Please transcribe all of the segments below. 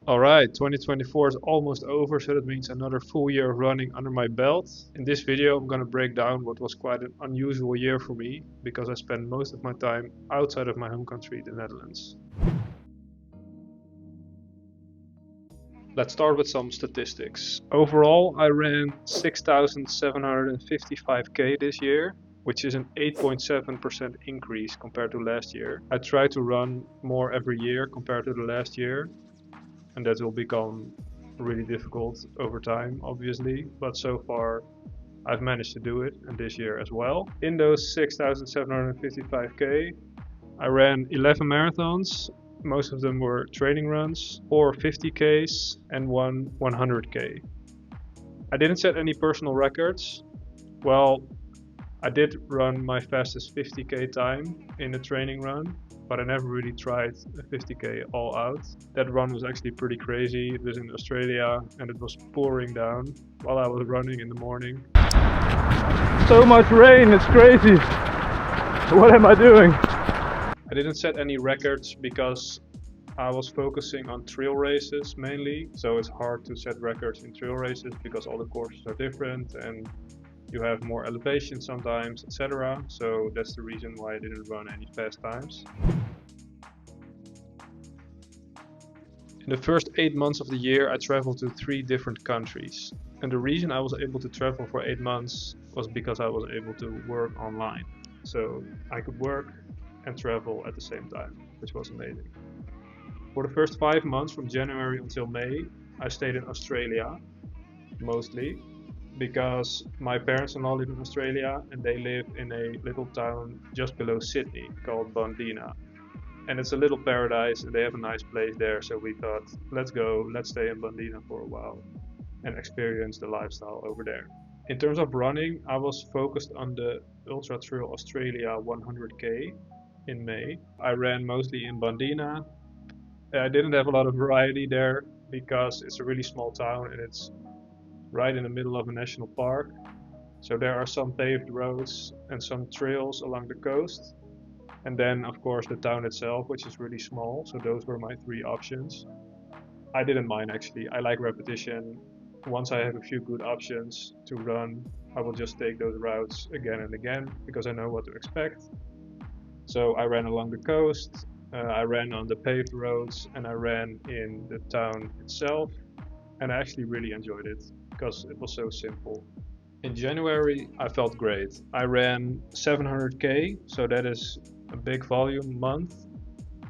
Alright, 2024 is almost over, so that means another full year of running under my belt. In this video I'm gonna break down what was quite an unusual year for me, because I spent most of my time outside of my home country, the Netherlands. Let's start with some statistics. Overall, I ran 6,755k this year, which is an 8.7% increase compared to last year. I try to run more every year compared to the last year, and that will become really difficult over time, obviously, but so far I've managed to do it, and this year as well. In those 6,755k, I ran 11 marathons. Most of them were training runs, 4 50ks and 1 100k. I didn't set any personal records. Well, I did run my fastest 50k time in a training run, but I never really tried a 50k all out. That run was actually pretty crazy. It was in Australia and it was pouring down while I was running in the morning. So much rain, it's crazy. What am I doing? I didn't set any records because I was focusing on trail races mainly, so it's hard to set records in trail races because all the courses are different and you have more elevation sometimes, etc. So that's the reason why I didn't run any fast times. In the first 8 months of the year I traveled to 3 different countries, and the reason I was able to travel for 8 months was because I was able to work online. So I could work and travel at the same time, which was amazing. For the first 5 months, from January until May, I stayed in Australia, mostly, because my parents-in-law live in Australia and they live in a little town just below Sydney called Bundeena. And it's a little paradise and they have a nice place there, so we thought, let's go, let's stay in Bundeena for a while and experience the lifestyle over there. In terms of running, I was focused on the Ultra Trail Australia 100k in May. I ran mostly in Bundeena. I didn't have a lot of variety there because it's a really small town and it's right in the middle of a national park. So there are some paved roads and some trails along the coast. And then of course the town itself, which is really small. So those were my 3 options. I didn't mind actually. I like repetition. Once I have a few good options to run, I will just take those routes again and again because I know what to expect. So I ran along the coast, I ran on the paved roads, and I ran in the town itself. And I actually really enjoyed it because it was so simple. In January, I felt great. I ran 700k, so that is a big volume month.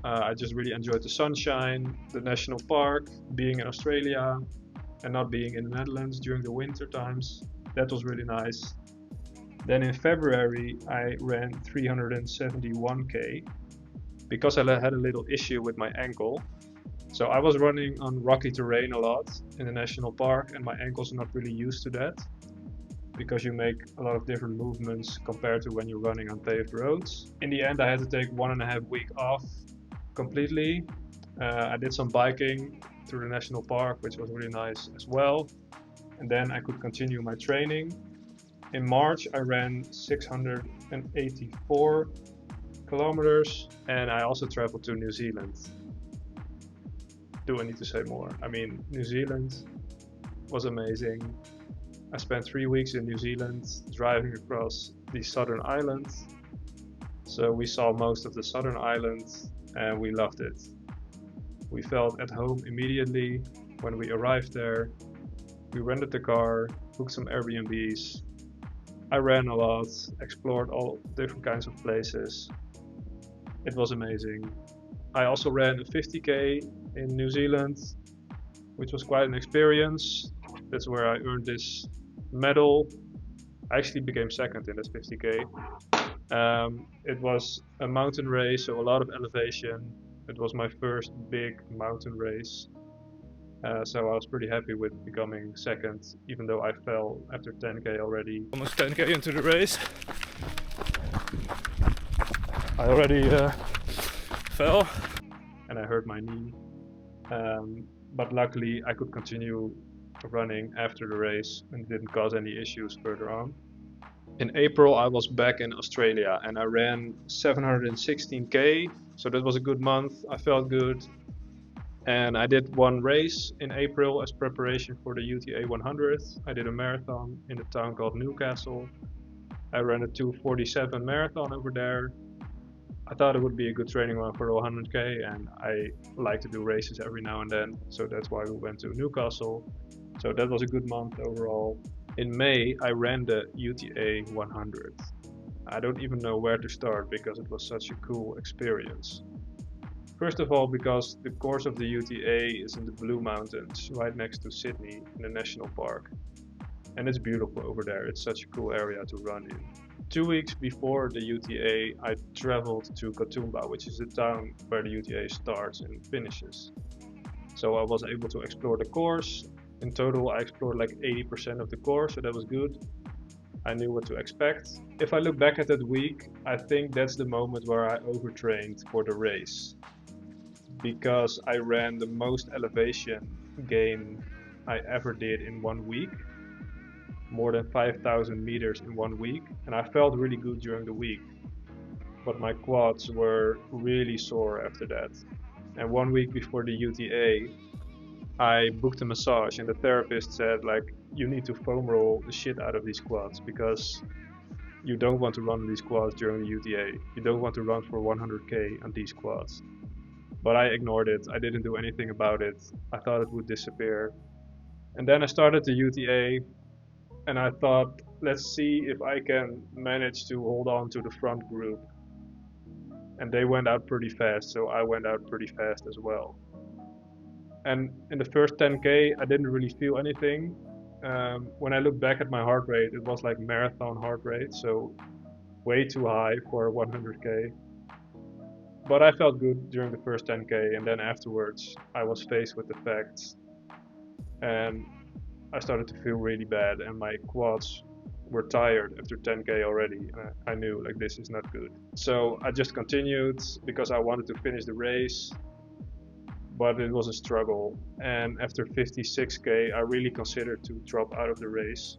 I just really enjoyed the sunshine, the national park, being in Australia, and not being in the Netherlands during the winter times. That was really nice. Then in February I ran 371k because I had a little issue with my ankle. So I was running on rocky terrain a lot in the national park and my ankle's not really used to that because you make a lot of different movements compared to when you're running on paved roads. In the end I had to take 1.5 weeks off completely. I did some biking through the national park, which was really nice as well. And then I could continue my training. In March I ran 684 kilometers and I also traveled to New Zealand. Do I need to say more? I mean, New Zealand was amazing. I spent 3 weeks in New Zealand driving across the southern islands. So we saw most of the southern islands and we loved it. We felt at home immediately when we arrived there. We rented the car, booked some Airbnbs. I ran a lot, explored all different kinds of places. It was amazing. I also ran a 50k in New Zealand, which was quite an experience. That's where I earned this medal. I actually became second in this 50k. It was a mountain race, so a lot of elevation. It was my first big mountain race. So I was pretty happy with becoming second, even though I fell after 10k already. Almost 10k into the race. I already fell. And I hurt my knee. But luckily I could continue running after the race and didn't cause any issues further on. In April I was back in Australia and I ran 716k, so that was a good month. I felt good. And I did one race in April as preparation for the UTA 100. I did a marathon in a town called Newcastle. I ran a 2:47 marathon over there. I thought it would be a good training run for the 100k, and I like to do races every now and then, so that's why we went to Newcastle. So that was a good month overall. In May, I ran the UTA 100. I don't even know where to start because it was such a cool experience. First of all, because the course of the UTA is in the Blue Mountains, right next to Sydney in a national park. And it's beautiful over there. It's such a cool area to run in. 2 weeks before the UTA, I traveled to Katoomba, which is the town where the UTA starts and finishes. So I was able to explore the course. In total, I explored like 80% of the course, so that was good. I knew what to expect. If I look back at that week, I think that's the moment where I overtrained for the race, because I ran the most elevation gain I ever did in 1 week. More than 5,000 meters in 1 week, and I felt really good during the week. But my quads were really sore after that. And 1 week before the UTA, I booked a massage, and the therapist said, like, you need to foam roll the shit out of these quads because you don't want to run these quads during the UTA. You don't want to run for 100k on these quads. But I ignored it. I didn't do anything about it. I thought it would disappear. And then I started the UTA, and I thought, let's see if I can manage to hold on to the front group. And they went out pretty fast, so I went out pretty fast as well. And in the first 10k, I didn't really feel anything. When I look back at my heart rate, it was like marathon heart rate, so way too high for 100k. But I felt good during the first 10k, and then afterwards, I was faced with the facts, and I started to feel really bad, and my quads were tired after 10k already, and I knew like this is not good. So I just continued because I wanted to finish the race, but it was a struggle. And after 56k, I really considered to drop out of the race,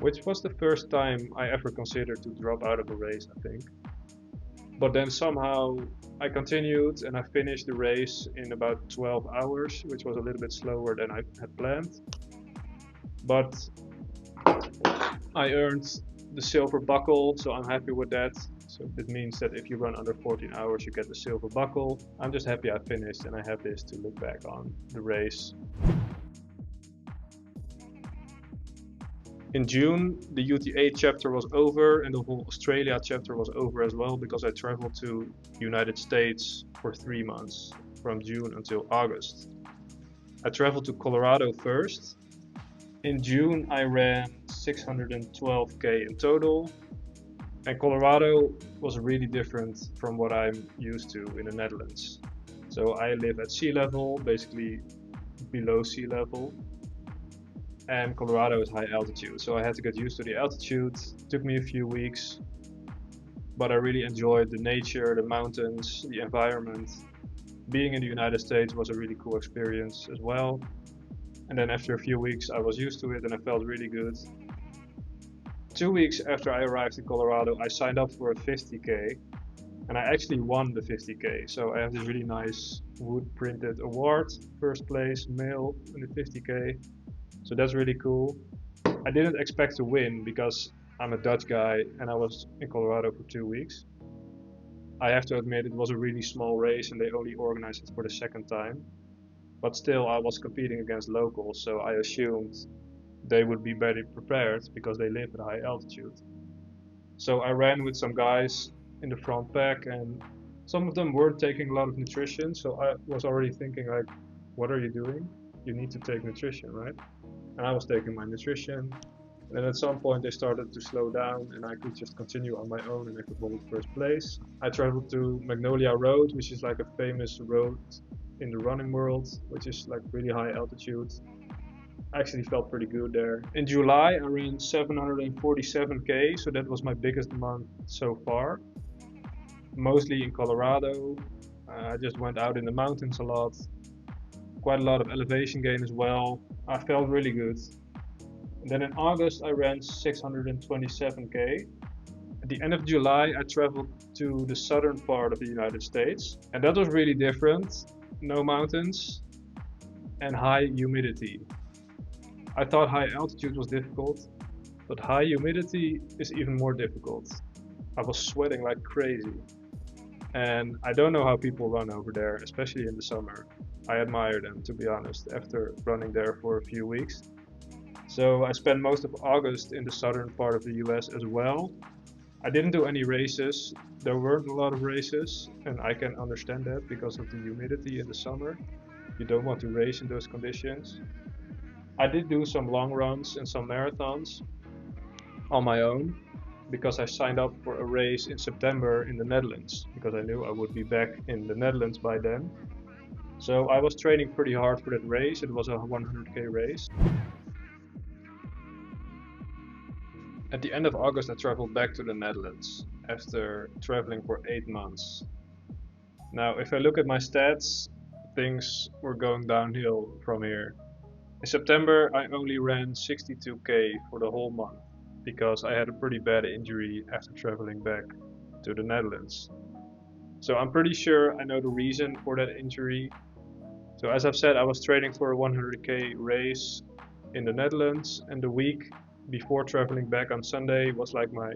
which was the first time I ever considered to drop out of a race, I think. But then somehow I continued and I finished the race in about 12 hours, which was a little bit slower than I had planned. But I earned the silver buckle, so I'm happy with that. So it means that if you run under 14 hours, you get the silver buckle. I'm just happy I finished, and I have this to look back on the race. In June, the UTA chapter was over, and the whole Australia chapter was over as well, because I traveled to the United States for 3 months, from June until August. I traveled to Colorado first. In June, I ran 612k in total, and Colorado was really different from what I'm used to in the Netherlands. So I live at sea level, basically below sea level, and Colorado is high altitude, so I had to get used to the altitude. It took me a few weeks, but I really enjoyed the nature, the mountains, the environment. Being in the United States was a really cool experience as well. And then after a few weeks, I was used to it and I felt really good. 2 weeks after I arrived in Colorado, I signed up for a 50k, and I actually won the 50k. So I have this really nice wood printed award, first place male in the 50k. So that's really cool. I didn't expect to win because I'm a Dutch guy and I was in Colorado for 2 weeks. I have to admit it was a really small race and they only organized it for the second time. But still, I was competing against locals, so I assumed they would be better prepared because they live at high altitude. So I ran with some guys in the front pack, and some of them weren't taking a lot of nutrition, so I was already thinking like, what are you doing? You need to take nutrition, right? And I was taking my nutrition, and then at some point they started to slow down and I could just continue on my own and I could hold first place. I traveled to Magnolia Road, which is like a famous road in the running world, which is like really high altitude. I actually felt pretty good there. In July, I ran 747k, so that was my biggest month so far. Mostly in Colorado. I just went out in the mountains a lot. Quite a lot of elevation gain as well. I felt really good. And then in August, I ran 627k. At the end of July, I traveled to the southern part of the United States, and that was really different. no mountains, and high humidity. I thought high altitude was difficult, but high humidity is even more difficult. I was sweating like crazy, and I don't know how people run over there, especially in the summer. I admire them, to be honest, after running there for a few weeks. So I spent most of August in the southern part of the US as well. I didn't do any races. There weren't a lot of races, and I can understand that because of the humidity in the summer. You don't want to race in those conditions. I did do some long runs and some marathons on my own because I signed up for a race in September in the Netherlands because I knew I would be back in the Netherlands by then. So I was training pretty hard for that race. It was a 100k race. At the end of August, I traveled back to the Netherlands after traveling for 8 months. Now, if I look at my stats, things were going downhill from here. In September, I only ran 62k for the whole month because I had a pretty bad injury after traveling back to the Netherlands. So I'm pretty sure I know the reason for that injury. So as I've said, I was training for a 100k race in the Netherlands, and the week before traveling back on Sunday was like my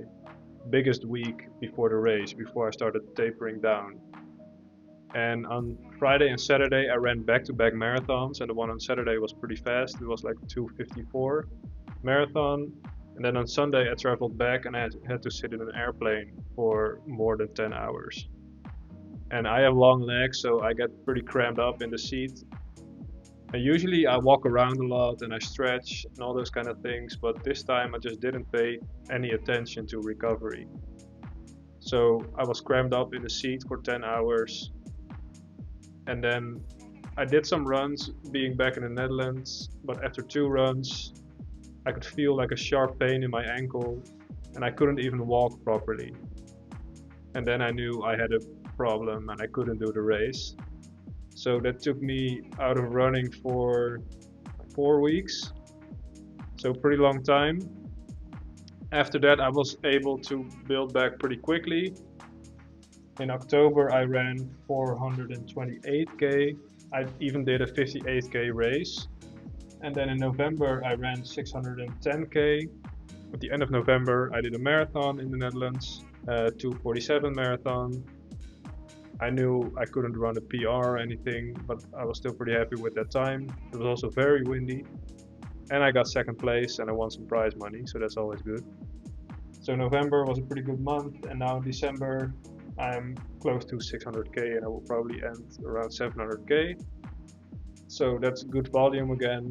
biggest week before the race, before I started tapering down. And on Friday and Saturday I ran back-to-back marathons, and the one on Saturday was pretty fast. It was like 2:54 marathon. And then on Sunday I traveled back and I had to sit in an airplane for more than 10 hours. And I have long legs, so I get pretty cramped up in the seat. And usually I walk around a lot and I stretch and all those kind of things, but this time I just didn't pay any attention to recovery. So I was crammed up in the seat for 10 hours. And then I did some runs being back in the Netherlands, but after 2 runs I could feel like a sharp pain in my ankle and I couldn't even walk properly. And then I knew I had a problem and I couldn't do the race. So that took me out of running for 4 weeks, so pretty long time. After that I was able to build back pretty quickly. In October I ran 428k. I even did a 58k race. And then in November I ran 610k. At the end of November I did a marathon in the Netherlands, 2:47 marathon. I knew I couldn't run a PR or anything, but I was still pretty happy with that time. It was also very windy, and I got second place and I won some prize money, so that's always good. So November was a pretty good month, and now in December I'm close to 600k and I will probably end around 700k. So that's good volume again,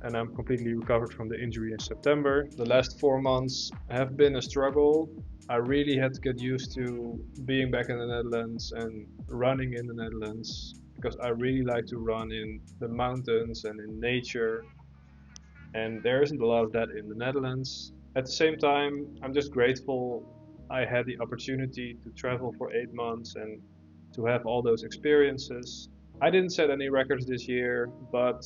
and I'm completely recovered from the injury in September. The last 4 months have been a struggle. I really had to get used to being back in the Netherlands and running in the Netherlands because I really like to run in the mountains and in nature, and there isn't a lot of that in the Netherlands. At the same time, I'm just grateful I had the opportunity to travel for 8 months and to have all those experiences. I didn't set any records this year, but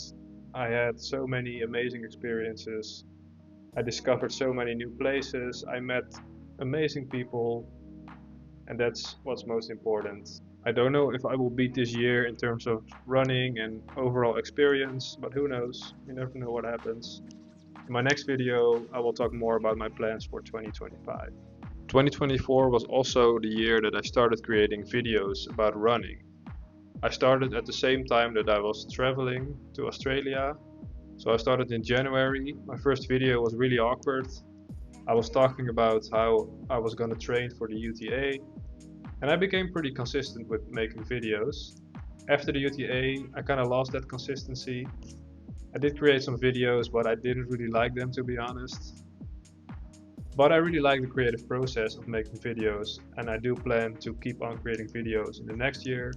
I had so many amazing experiences. I discovered so many new places. I met amazing people, and that's what's most important. I don't know if I will beat this year in terms of running and overall experience, but who knows? You never know what happens. In my next video, I will talk more about my plans for 2025. 2024 was also the year that I started creating videos about running. I started at the same time that I was traveling to Australia. So I started in January. My first video was really awkward. I was talking about how I was going to train for the UTA, and I became pretty consistent with making videos. After the UTA, I kind of lost that consistency. I did create some videos, but I didn't really like them, to be honest. But I really like the creative process of making videos, and I do plan to keep on creating videos in the next year.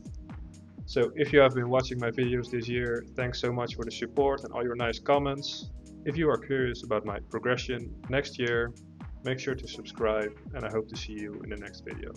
So if you have been watching my videos this year, thanks so much for the support and all your nice comments. If you are curious about my progression next year, make sure to subscribe, and I hope to see you in the next video.